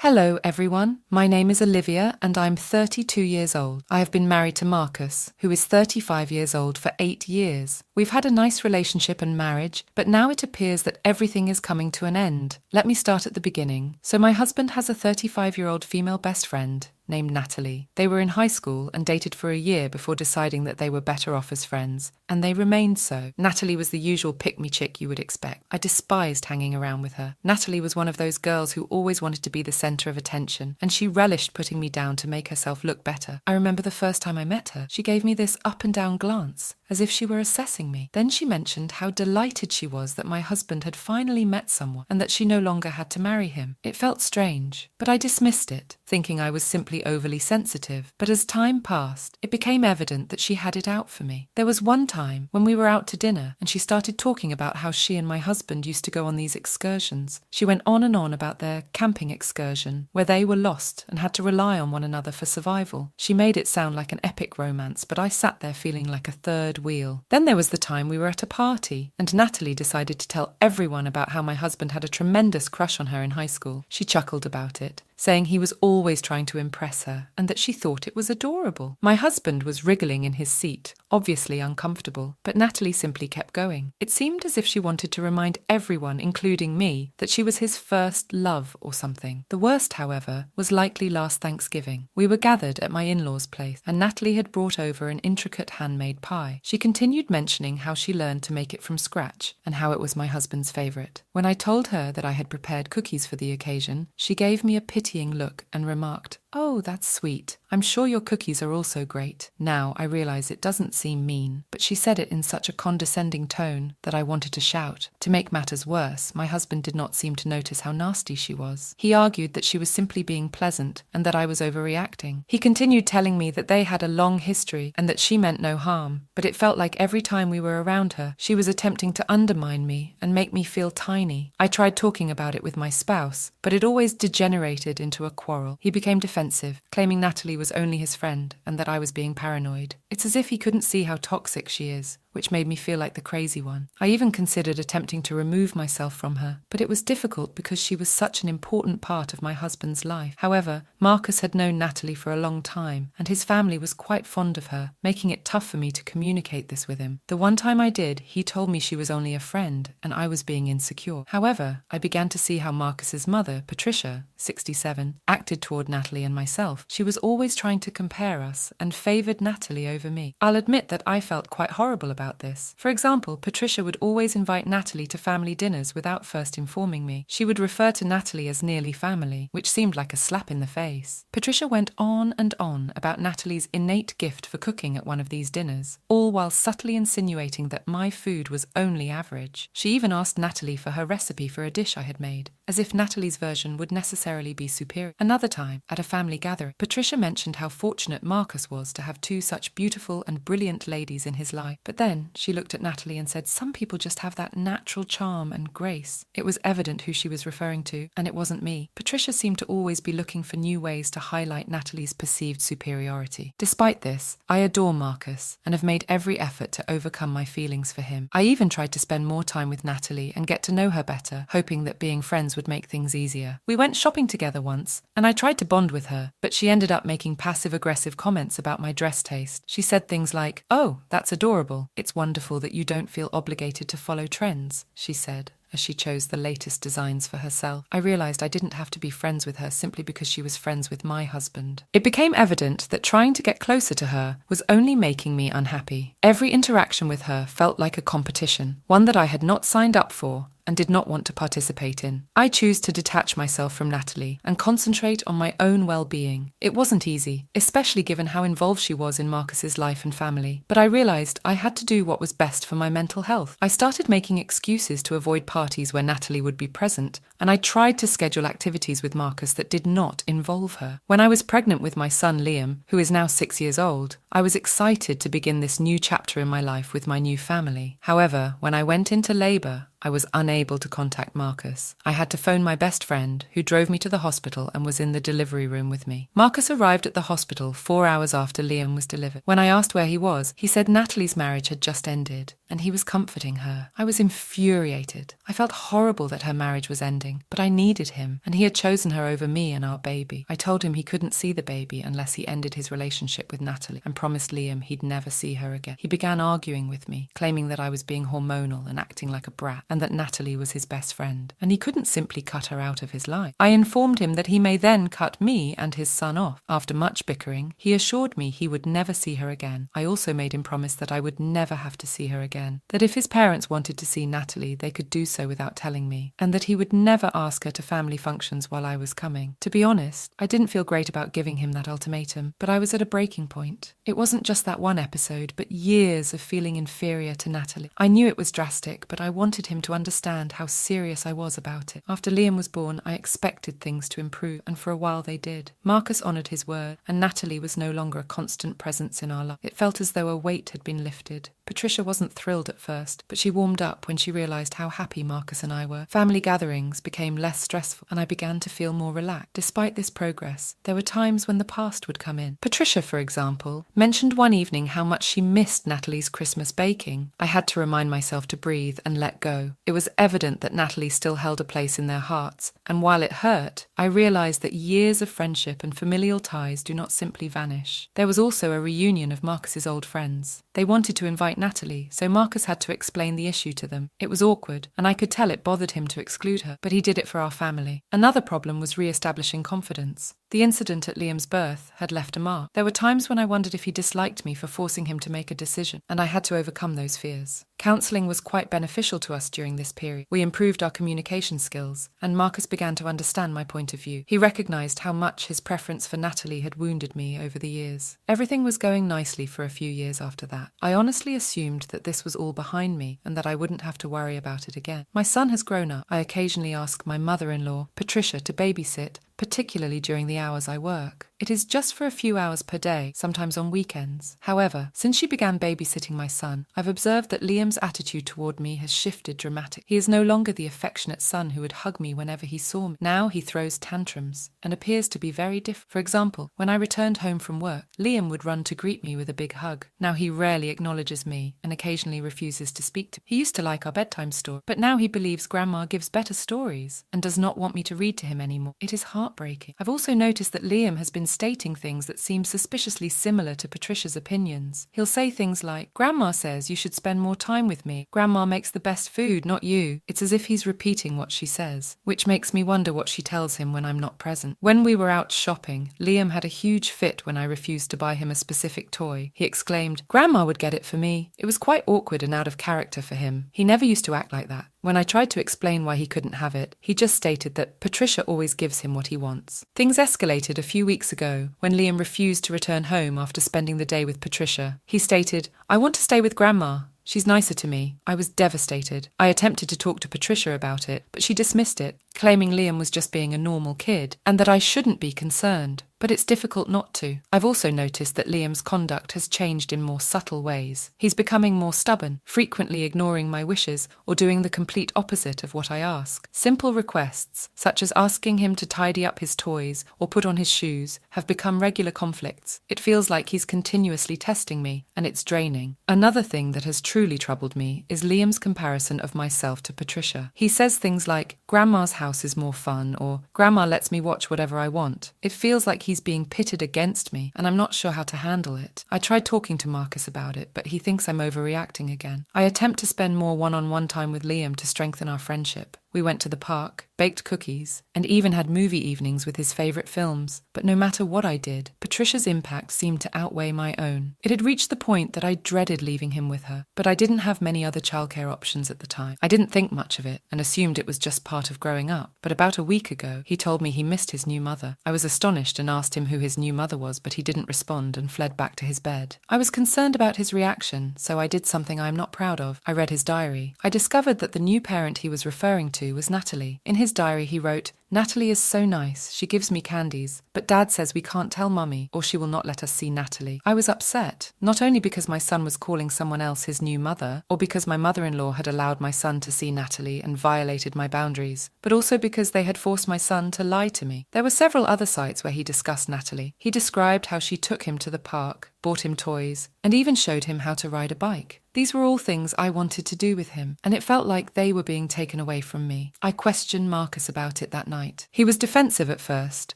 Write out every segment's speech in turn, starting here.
Hello everyone, my name is Olivia and I'm 32 years old. I have been married to Marcus, who is 35 years old, for 8 years. We've had a nice relationship and marriage, but now it appears that everything is coming to an end. Let me start at the beginning. So my husband has a 35-year-old female best friend named Natalie. They were in high school and dated for a year before deciding that they were better off as friends, and they remained so. Natalie was the usual pick-me chick you would expect. I despised hanging around with her. Natalie was one of those girls who always wanted to be the center of attention, and she relished putting me down to make herself look better. I remember the first time I met her, she gave me this up and down glance, as if she were assessing me. Then she mentioned how delighted she was that my husband had finally met someone and that she no longer had to marry him. It felt strange, but I dismissed it, thinking I was simply overly sensitive. But as time passed, it became evident that she had it out for me. There was one time when we were out to dinner and she started talking about how she and my husband used to go on these excursions. She went on and on about their camping excursion, where they were lost and had to rely on one another for survival. She made it sound like an epic romance, but I sat there feeling like a third wheel. Then there was the time we were at a party, and Natalie decided to tell everyone about how my husband had a tremendous crush on her in high school. She chuckled about it, saying he was always trying to impress her and that she thought it was adorable. My husband was wriggling in his seat, obviously uncomfortable, but Natalie simply kept going. It seemed as if she wanted to remind everyone, including me, that she was his first love or something. The worst, however, was likely last Thanksgiving. We were gathered at my in-laws' place, and Natalie had brought over an intricate handmade pie. She continued mentioning how she learned to make it from scratch and how it was my husband's favourite. When I told her that I had prepared cookies for the occasion, she gave me a pitying look and remarked, "Oh, that's sweet. I'm sure your cookies are also great." Now, I realize it doesn't seem mean, but she said it in such a condescending tone that I wanted to shout. To make matters worse, my husband did not seem to notice how nasty she was. He argued that she was simply being pleasant and that I was overreacting. He continued telling me that they had a long history and that she meant no harm, but it felt like every time we were around her, she was attempting to undermine me and make me feel tiny. I tried talking about it with my spouse, but it always degenerated into a quarrel. He became defensive, claiming Natalie was only his friend and that I was being paranoid. It's as if he couldn't see how toxic she is, which made me feel like the crazy one. I even considered attempting to remove myself from her, but it was difficult because she was such an important part of my husband's life. However, Marcus had known Natalie for a long time, and his family was quite fond of her, making it tough for me to communicate this with him. The one time I did, he told me she was only a friend, and I was being insecure. However, I began to see how Marcus's mother, Patricia, 67, acted toward Natalie and myself. She was always trying to compare us and favoured Natalie over me. I'll admit that I felt quite horrible about this. For example, Patricia would always invite Natalie to family dinners without first informing me. She would refer to Natalie as nearly family, which seemed like a slap in the face. Patricia went on and on about Natalie's innate gift for cooking at one of these dinners, all while subtly insinuating that my food was only average. She even asked Natalie for her recipe for a dish I had made, as if Natalie's version would necessarily be superior. Another time, at a family gathering, Patricia mentioned how fortunate Marcus was to have two such beautiful and brilliant ladies in his life. But then she looked at Natalie and said, "Some people just have that natural charm and grace." It was evident who she was referring to, and it wasn't me. Patricia seemed to always be looking for new ways to highlight Natalie's perceived superiority. Despite this, I adore Marcus and have made every effort to overcome my feelings for him. I even tried to spend more time with Natalie and get to know her better, hoping that being friends would make things easier. We went shopping together once, and I tried to bond with her, but she ended up making passive-aggressive comments about my dress taste. She said things like, "Oh, that's adorable. It's wonderful that you don't feel obligated to follow trends," she said, as she chose the latest designs for herself. I realized I didn't have to be friends with her simply because she was friends with my husband. It became evident that trying to get closer to her was only making me unhappy. Every interaction with her felt like a competition, one that I had not signed up for and did not want to participate in. I chose to detach myself from Natalie and concentrate on my own well-being. It wasn't easy, especially given how involved she was in Marcus's life and family, but I realized I had to do what was best for my mental health. I started making excuses to avoid parties where Natalie would be present, and I tried to schedule activities with Marcus that did not involve her. When I was pregnant with my son Liam, who is now 6 years old, I was excited to begin this new chapter in my life with my new family. However, when I went into labour, I was unable to contact Marcus. I had to phone my best friend, who drove me to the hospital and was in the delivery room with me. Marcus arrived at the hospital 4 hours after Liam was delivered. When I asked where he was, he said Natalie's marriage had just ended, and he was comforting her. I was infuriated. I felt horrible that her marriage was ending, but I needed him, and he had chosen her over me and our baby. I told him he couldn't see the baby unless he ended his relationship with Natalie and promised Liam he'd never see her again. He began arguing with me, claiming that I was being hormonal and acting like a brat, and that Natalie was his best friend, and he couldn't simply cut her out of his life. I informed him that he may then cut me and his son off. After much bickering, he assured me he would never see her again. I also made him promise that I would never have to see her again, that if his parents wanted to see Natalie, they could do so without telling me, and that he would never ask her to family functions while I was coming. To be honest, I didn't feel great about giving him that ultimatum, but I was at a breaking point. It wasn't just that one episode, but years of feeling inferior to Natalie. I knew it was drastic, but I wanted him to understand how serious I was about it. After Liam was born, I expected things to improve, and for a while they did. Marcus honoured his word, and Natalie was no longer a constant presence in our life. It felt as though a weight had been lifted. Patricia wasn't thrilled at first, but she warmed up when she realised how happy Marcus and I were. Family gatherings became less stressful, and I began to feel more relaxed. Despite this progress, there were times when the past would come in. Patricia, for example, mentioned one evening how much she missed Natalie's Christmas baking. I had to remind myself to breathe and let go. It was evident that Natalie still held a place in their hearts, and while it hurt, I realised that years of friendship and familial ties do not simply vanish. There was also a reunion of Marcus's old friends. They wanted to invite Natalie, so Marcus had to explain the issue to them. It was awkward, and I could tell it bothered him to exclude her, but he did it for our family. Another problem was re-establishing confidence. The incident at Liam's birth had left a mark. There were times when I wondered if he disliked me for forcing him to make a decision, and I had to overcome those fears. Counselling was quite beneficial to us during this period. We improved our communication skills, and Marcus began to understand my point of view. He recognised how much his preference for Natalie had wounded me over the years. Everything was going nicely for a few years after that. I honestly assumed that this was all behind me and that I wouldn't have to worry about it again. My son has grown up. I occasionally ask my mother-in-law, Patricia, to babysit, particularly during the hours I work. It is just for a few hours per day, sometimes on weekends. However, since she began babysitting my son, I've observed that Liam's attitude toward me has shifted dramatically. He is no longer the affectionate son who would hug me whenever he saw me. Now he throws tantrums and appears to be very different. For example, when I returned home from work, Liam would run to greet me with a big hug. Now he rarely acknowledges me and occasionally refuses to speak to me. He used to like our bedtime story, but now he believes Grandma gives better stories and does not want me to read to him anymore. It is heartbreaking. I've also noticed that Liam has been stating things that seem suspiciously similar to Patricia's opinions. He'll say things like, "Grandma says you should spend more time with me. Grandma makes the best food, not you." It's as if he's repeating what she says, which makes me wonder what she tells him when I'm not present. When we were out shopping, Liam had a huge fit when I refused to buy him a specific toy. He exclaimed, "Grandma would get it for me." It was quite awkward and out of character for him. He never used to act like that. When I tried to explain why he couldn't have it, he just stated that Patricia always gives him what he wants. Things escalated a few weeks ago when Liam refused to return home after spending the day with Patricia. He stated, "I want to stay with Grandma. She's nicer to me." I was devastated. I attempted to talk to Patricia about it, but she dismissed it, claiming Liam was just being a normal kid and that I shouldn't be concerned. But it's difficult not to. I've also noticed that Liam's conduct has changed in more subtle ways. He's becoming more stubborn, frequently ignoring my wishes or doing the complete opposite of what I ask. Simple requests, such as asking him to tidy up his toys or put on his shoes, have become regular conflicts. It feels like he's continuously testing me, and it's draining. Another thing that has truly troubled me is Liam's comparison of myself to Patricia. He says things like, "Grandma's house is more fun," or "Grandma lets me watch whatever I want." It feels like he's being pitted against me, and I'm not sure how to handle it. I tried talking to Marcus about it, but he thinks I'm overreacting again. I attempt to spend more one-on-one time with Liam to strengthen our friendship. We went to the park, baked cookies, and even had movie evenings with his favourite films. But no matter what I did, Patricia's impact seemed to outweigh my own. It had reached the point that I dreaded leaving him with her, but I didn't have many other childcare options at the time. I didn't think much of it and assumed it was just part of growing up. But about a week ago, he told me he missed his new mother. I was astonished and asked him who his new mother was, but he didn't respond and fled back to his bed. I was concerned about his reaction, so I did something I am not proud of. I read his diary. I discovered that the new parent he was referring to was Natalie. In his diary he wrote, Natalie is so nice, she gives me candies, but Dad says we can't tell Mummy or she will not let us see Natalie. I was upset, not only because my son was calling someone else his new mother, or because my mother-in-law had allowed my son to see Natalie and violated my boundaries, but also because they had forced my son to lie to me. There were several other sites where he discussed Natalie. He described how she took him to the park, bought him toys, and even showed him how to ride a bike. These were all things I wanted to do with him, and it felt like they were being taken away from me. I questioned Marcus about it that night. He was defensive at first,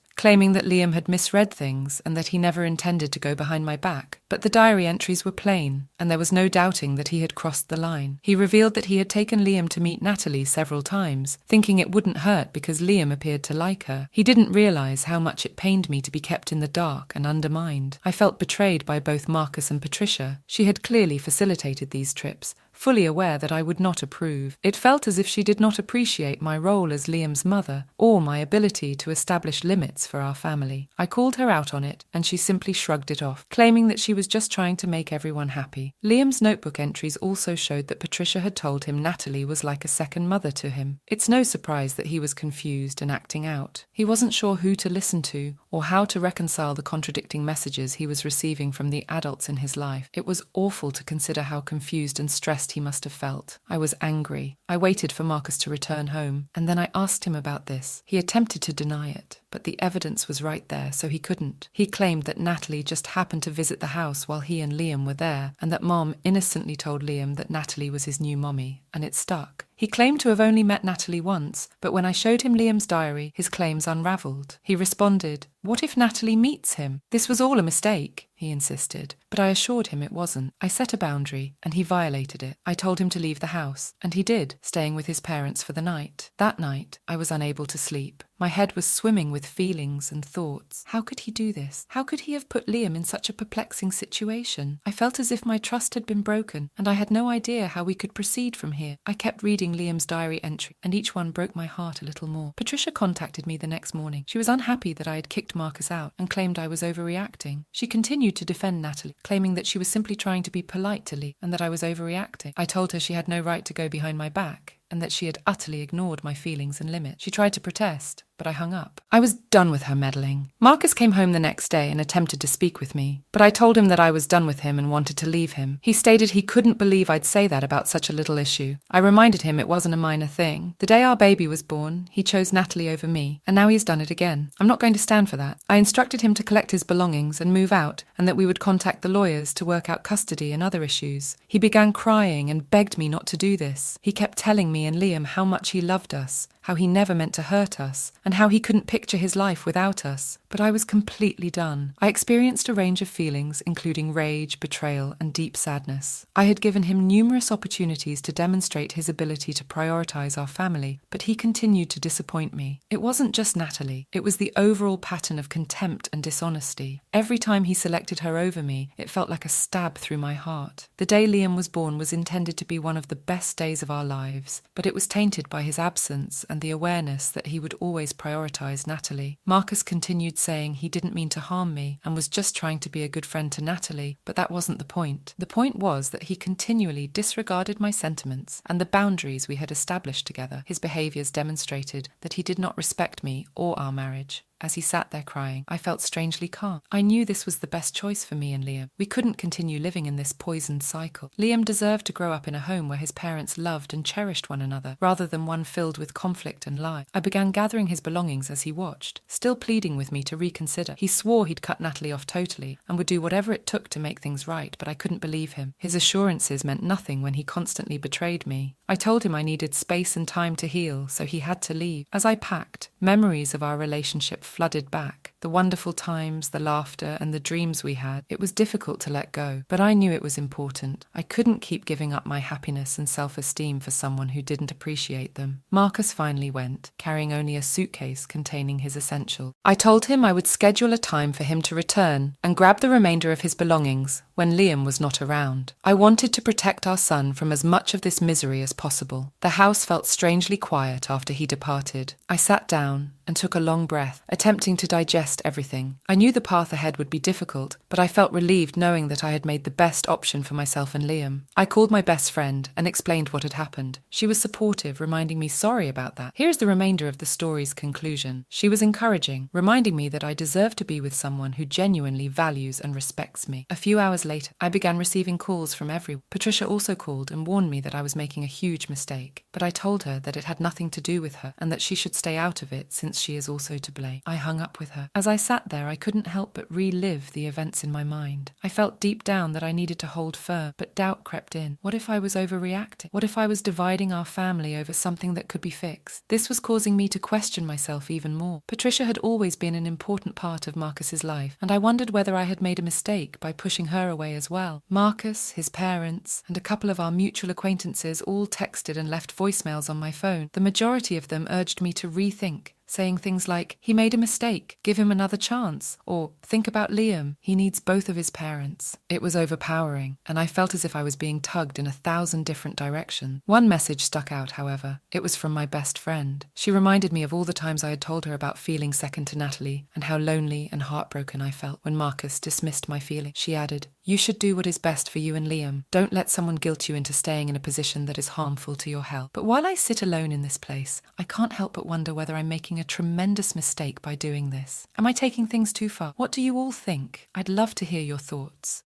claiming that Liam had misread things and that he never intended to go behind my back. But the diary entries were plain, and there was no doubting that he had crossed the line. He revealed that he had taken Liam to meet Natalie several times, thinking it wouldn't hurt because Liam appeared to like her. He didn't realise how much it pained me to be kept in the dark and undermined. I felt betrayed by both Marcus and Patricia. She had clearly facilitated these trips, fully aware that I would not approve. It felt as if she did not appreciate my role as Liam's mother or my ability to establish limits for our family. I called her out on it, and she simply shrugged it off, claiming that she was just trying to make everyone happy. Liam's notebook entries also showed that Patricia had told him Natalie was like a second mother to him. It's no surprise that he was confused and acting out. He wasn't sure who to listen to or how to reconcile the contradicting messages he was receiving from the adults in his life. It was awful to consider how confused and stressed he must have felt. I was angry. I waited for Marcus to return home, and then I asked him about this. He attempted to deny it, but the evidence was right there, so he couldn't. He claimed that Natalie just happened to visit the house while he and Liam were there, and that Mom innocently told Liam that Natalie was his new mommy, and it stuck. He claimed to have only met Natalie once, but when I showed him Liam's diary, his claims unravelled. He responded, "What if Natalie meets him? This was all a mistake," he insisted. But I assured him it wasn't. I set a boundary, and he violated it. I told him to leave the house, and he did, staying with his parents for the night. That night, I was unable to sleep. My head was swimming with feelings and thoughts. How could he do this? How could he have put Liam in such a perplexing situation? I felt as if my trust had been broken, and I had no idea how we could proceed from here. I kept reading Liam's diary entry, and each one broke my heart a little more. Patricia contacted me the next morning. She was unhappy that I had kicked Marcus out and claimed I was overreacting. She continued to defend Natalie, claiming that she was simply trying to be polite to Lee and that I was overreacting. I told her she had no right to go behind my back, and that she had utterly ignored my feelings and limits. She tried to protest, but I hung up. I was done with her meddling. Marcus came home the next day and attempted to speak with me, but I told him that I was done with him and wanted to leave him. He stated he couldn't believe I'd say that about such a little issue. I reminded him it wasn't a minor thing. The day our baby was born, he chose Natalie over me, and now he's done it again. I'm not going to stand for that. I instructed him to collect his belongings and move out, and that we would contact the lawyers to work out custody and other issues. He began crying and begged me not to do this. He kept telling me and Liam how much he loved us, how he never meant to hurt us, and how he couldn't picture his life without us. But I was completely done. I experienced a range of feelings, including rage, betrayal, and deep sadness. I had given him numerous opportunities to demonstrate his ability to prioritize our family, but he continued to disappoint me. It wasn't just Natalie. It was the overall pattern of contempt and dishonesty. Every time he selected her over me, it felt like a stab through my heart. The day Liam was born was intended to be one of the best days of our lives, but it was tainted by his absence and the awareness that he would always prioritize Natalie. Marcus continued saying he didn't mean to harm me and was just trying to be a good friend to Natalie, but that wasn't the point. The point was that he continually disregarded my sentiments and the boundaries we had established together. His behaviors demonstrated that he did not respect me or our marriage. As he sat there crying, I felt strangely calm. I knew this was the best choice for me and Liam. We couldn't continue living in this poisoned cycle. Liam deserved to grow up in a home where his parents loved and cherished one another, rather than one filled with conflict and lie. I began gathering his belongings as he watched, still pleading with me to reconsider. He swore he'd cut Natalie off totally and would do whatever it took to make things right, but I couldn't believe him. His assurances meant nothing when he constantly betrayed me. I told him I needed space and time to heal, so he had to leave. As I packed, memories of our relationship flooded back. The wonderful times, the laughter, and the dreams we had. It was difficult to let go, but I knew it was important. I couldn't keep giving up my happiness and self-esteem for someone who didn't appreciate them. Marcus finally went, carrying only a suitcase containing his essentials. I told him I would schedule a time for him to return and grab the remainder of his belongings when Liam was not around. I wanted to protect our son from as much of this misery as possible. The house felt strangely quiet after he departed. I sat down and took a long breath, attempting to digest discussed everything. I knew the path ahead would be difficult, but I felt relieved knowing that I had made the best option for myself and Liam. I called my best friend and explained what had happened. She was supportive, reminding me sorry about that. Here's the remainder of the story's conclusion. She was encouraging, reminding me that I deserve to be with someone who genuinely values and respects me. A few hours later, I began receiving calls from everyone. Patricia also called and warned me that I was making a huge mistake, but I told her that it had nothing to do with her and that she should stay out of it since she is also to blame. I hung up with her. As I sat there, I couldn't help but relive the events in my mind. I felt deep down that I needed to hold firm, but doubt crept in. What if I was overreacting? What if I was dividing our family over something that could be fixed? This was causing me to question myself even more. Patricia had always been an important part of Marcus's life, and I wondered whether I had made a mistake by pushing her away as well. Marcus, his parents, and a couple of our mutual acquaintances all texted and left voicemails on my phone. The majority of them urged me to rethink, saying things like, he made a mistake, give him another chance, or think about Liam, he needs both of his parents. It was overpowering, and I felt as if I was being tugged in 1,000 different directions. One message stuck out, however. It was from my best friend. She reminded me of all the times I had told her about feeling second to Natalie, and how lonely and heartbroken I felt when Marcus dismissed my feelings. She added, you should do what is best for you and Liam. Don't let someone guilt you into staying in a position that is harmful to your health. But while I sit alone in this place, I can't help but wonder whether I'm making a tremendous mistake by doing this. Am I taking things too far? What do you all think? I'd love to hear your thoughts.